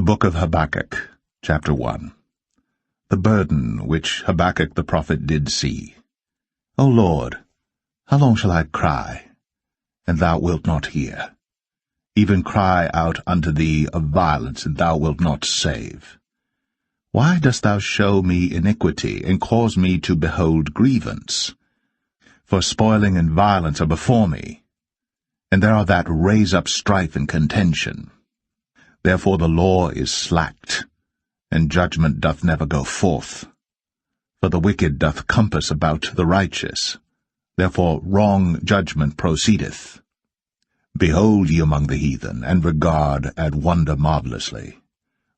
Book of Habakkuk, chapter 1. The burden which Habakkuk the prophet did see. O Lord, how long shall I cry, and thou wilt not hear? Even cry out unto thee of violence, and thou wilt not save. Why dost thou show me iniquity, and cause me to behold grievance? For spoiling and violence are before me, and there are that raise up strife and contention. Therefore the law is slacked, and judgment doth never go forth. For the wicked doth compass about the righteous, therefore wrong judgment proceedeth. Behold ye among the heathen, and regard and wonder marvelously.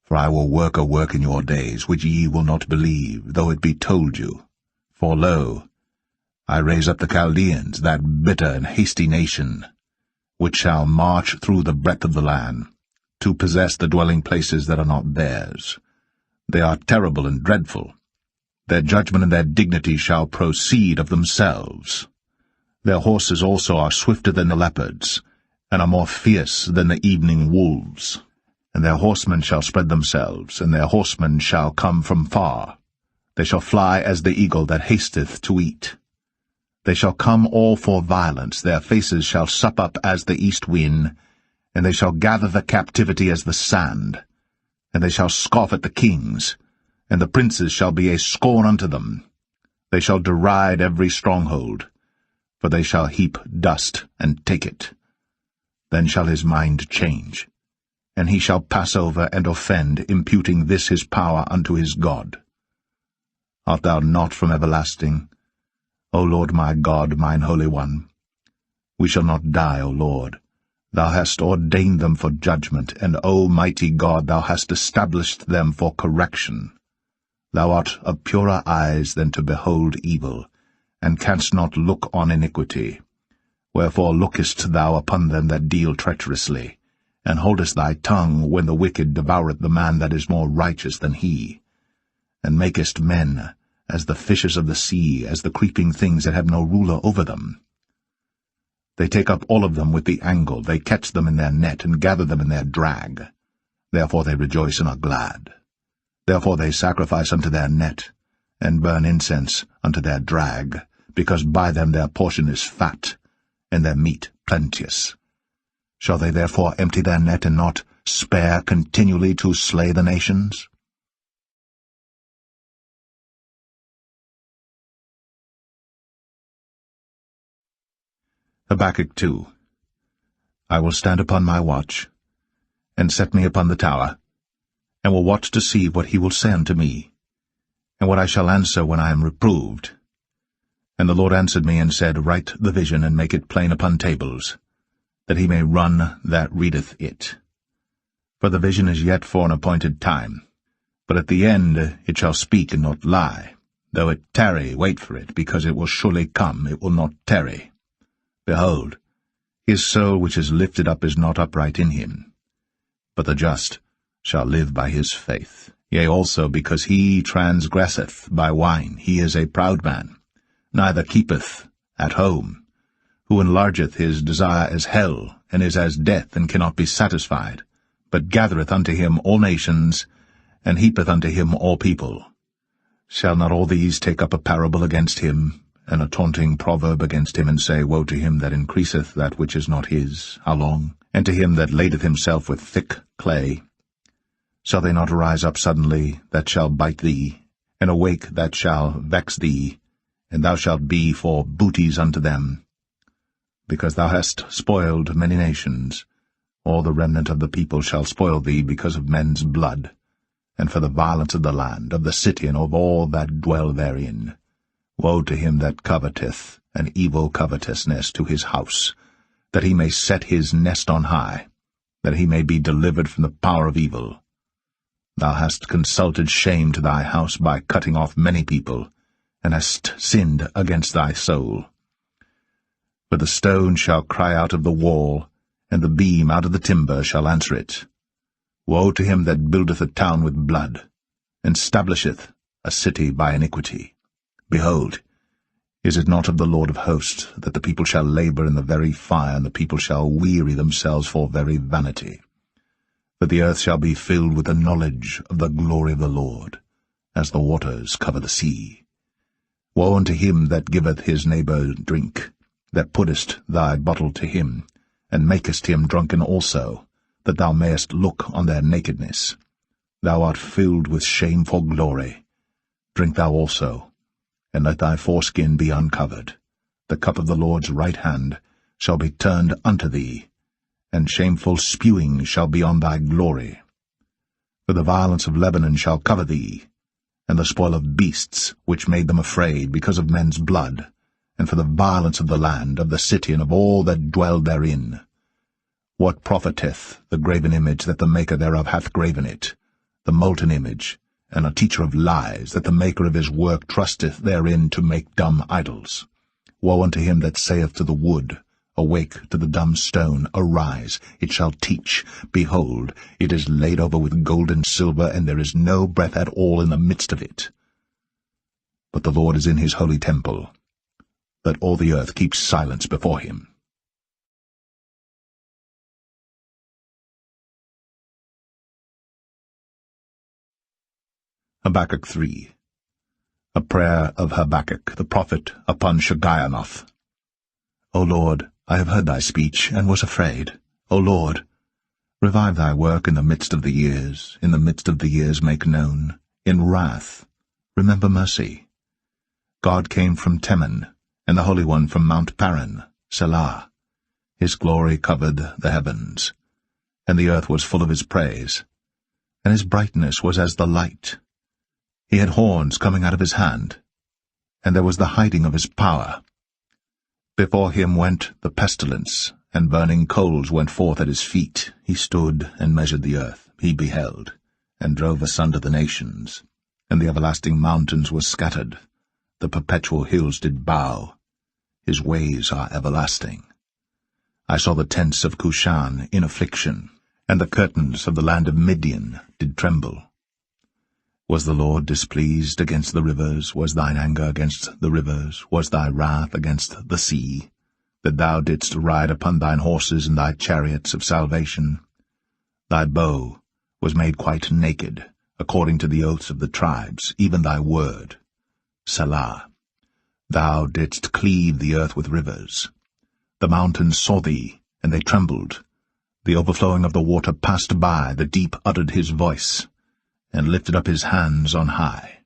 For I will work a work in your days, which ye will not believe, though it be told you. For lo, I raise up the Chaldeans, that bitter and hasty nation, which shall march through the breadth of the land, to possess the dwelling places that are not theirs. They are terrible and dreadful. Their judgment and their dignity shall proceed of themselves. Their horses also are swifter than the leopards, and are more fierce than the evening wolves. And their horsemen shall spread themselves, and their horsemen shall come from far. They shall fly as the eagle that hasteth to eat. They shall come all for violence, their faces shall sup up as the east wind, and they shall gather the captivity as the sand. And they shall scoff at the kings, and the princes shall be a scorn unto them. They shall deride every stronghold, for they shall heap dust and take it. Then shall his mind change, and he shall pass over and offend, imputing this his power unto his God. Art thou not from everlasting, O Lord my God, mine Holy One? We shall not die, O Lord. Thou hast ordained them for judgment, and, O mighty God, thou hast established them for correction. Thou art of purer eyes than to behold evil, and canst not look on iniquity. Wherefore lookest thou upon them that deal treacherously, and holdest thy tongue when the wicked devoureth the man that is more righteous than he, and makest men as the fishes of the sea, as the creeping things that have no ruler over them. They take up all of them with the angle, they catch them in their net, and gather them in their drag. Therefore they rejoice and are glad. Therefore they sacrifice unto their net, and burn incense unto their drag, because by them their portion is fat, and their meat plenteous. Shall they therefore empty their net, and not spare continually to slay the nations? Habakkuk 2. I will stand upon my watch, and set me upon the tower, and will watch to see what he will say unto me, and what I shall answer when I am reproved. And the Lord answered me, and said, Write the vision, and make it plain upon tables, that he may run that readeth it. For the vision is yet for an appointed time, but at the end it shall speak and not lie. Though it tarry, wait for it, because it will surely come, it will not tarry. Behold, his soul which is lifted up is not upright in him, but the just shall live by his faith. Yea, also because he transgresseth by wine, he is a proud man, neither keepeth at home, who enlargeth his desire as hell, and is as death, and cannot be satisfied, but gathereth unto him all nations, and heapeth unto him all people. Shall not all these take up a parable against him, and a taunting proverb against him, and say, Woe to him that increaseth that which is not his, how long? And to him that ladeth himself with thick clay. Shall they not arise up suddenly that shall bite thee, and awake that shall vex thee, and thou shalt be for booties unto them? Because thou hast spoiled many nations, all the remnant of the people shall spoil thee because of men's blood, and for the violence of the land, of the city, and of all that dwell therein. Woe to him that coveteth an evil covetousness to his house, that he may set his nest on high, that he may be delivered from the power of evil. Thou hast consulted shame to thy house by cutting off many people, and hast sinned against thy soul. For the stone shall cry out of the wall, and the beam out of the timber shall answer it. Woe to him that buildeth a town with blood, and stablisheth a city by iniquity. Behold, is it not of the Lord of hosts that the people shall labor in the very fire, and the people shall weary themselves for very vanity? For the earth shall be filled with the knowledge of the glory of the Lord, as the waters cover the sea. Woe unto him that giveth his neighbour drink, that puttest thy bottle to him, and makest him drunken also, that thou mayest look on their nakedness. Thou art filled with shame for glory. Drink thou also, and let thy foreskin be uncovered. The cup of the Lord's right hand shall be turned unto thee, and shameful spewing shall be on thy glory. For the violence of Lebanon shall cover thee, and the spoil of beasts which made them afraid because of men's blood, and for the violence of the land, of the city, and of all that dwell therein. What profiteth the graven image that the maker thereof hath graven it, the molten image, and a teacher of lies, that the maker of his work trusteth therein to make dumb idols? Woe unto him that saith to the wood, Awake, to the dumb stone, Arise, it shall teach. Behold, it is laid over with gold and silver, and there is no breath at all in the midst of it. But the Lord is in his holy temple. Let all the earth keep silence before him. Habakkuk 3. A prayer of Habakkuk the prophet upon Shigionoth. O Lord, I have heard thy speech, and was afraid. O Lord, revive thy work in the midst of the years, in the midst of the years make known. In wrath, remember mercy. God came from Teman, and the Holy One from Mount Paran, Selah. His glory covered the heavens, and the earth was full of his praise, and his brightness was as the light. He had horns coming out of his hand, and there was the hiding of his power. Before him went the pestilence, and burning coals went forth at his feet. He stood and measured the earth. He beheld, and drove asunder the nations. And the everlasting mountains were scattered. The perpetual hills did bow. His ways are everlasting. I saw the tents of Cushan in affliction, and the curtains of the land of Midian did tremble. Was the Lord displeased against the rivers? Was thine anger against the rivers? Was thy wrath against the sea? That thou didst ride upon thine horses and thy chariots of salvation? Thy bow was made quite naked, according to the oaths of the tribes, even thy word. Selah. Thou didst cleave the earth with rivers. The mountains saw thee, and they trembled. The overflowing of the water passed by, the deep uttered his voice, and lifted up his hands on high.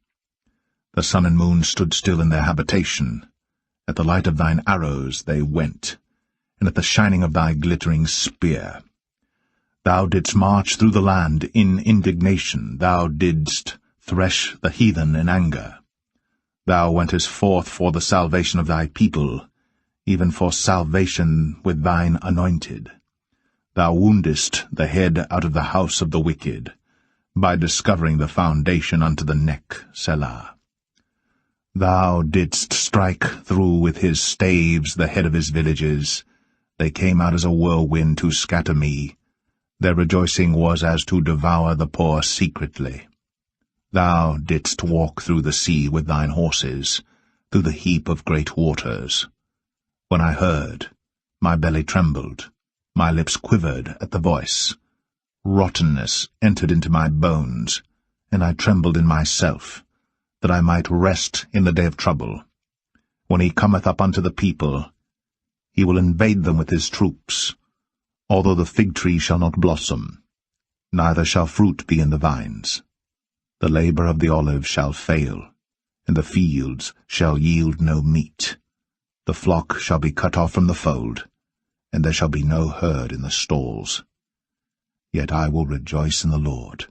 The sun and moon stood still in their habitation. At the light of thine arrows they went, and at the shining of thy glittering spear. Thou didst march through the land in indignation. Thou didst thresh the heathen in anger. Thou wentest forth for the salvation of thy people, even for salvation with thine anointed. Thou woundest the head out of the house of the wicked, by discovering the foundation unto the neck, Selah. Thou didst strike through with his staves the head of his villages. They came out as a whirlwind to scatter me. Their rejoicing was as to devour the poor secretly. Thou didst walk through the sea with thine horses, through the heap of great waters. When I heard, my belly trembled, my lips quivered at the voice. Rottenness entered into my bones, and I trembled in myself, that I might rest in the day of trouble. When he cometh up unto the people, he will invade them with his troops. Although the fig tree shall not blossom, neither shall fruit be in the vines. The labor of the olive shall fail, and the fields shall yield no meat. The flock shall be cut off from the fold, and there shall be no herd in the stalls. Yet I will rejoice in the Lord.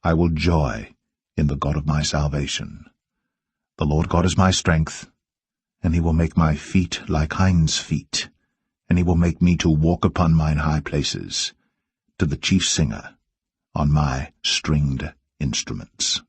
I will joy in the God of my salvation. The Lord God is my strength, and he will make my feet like hinds' feet, and he will make me to walk upon mine high places, to the chief singer on my stringed instruments.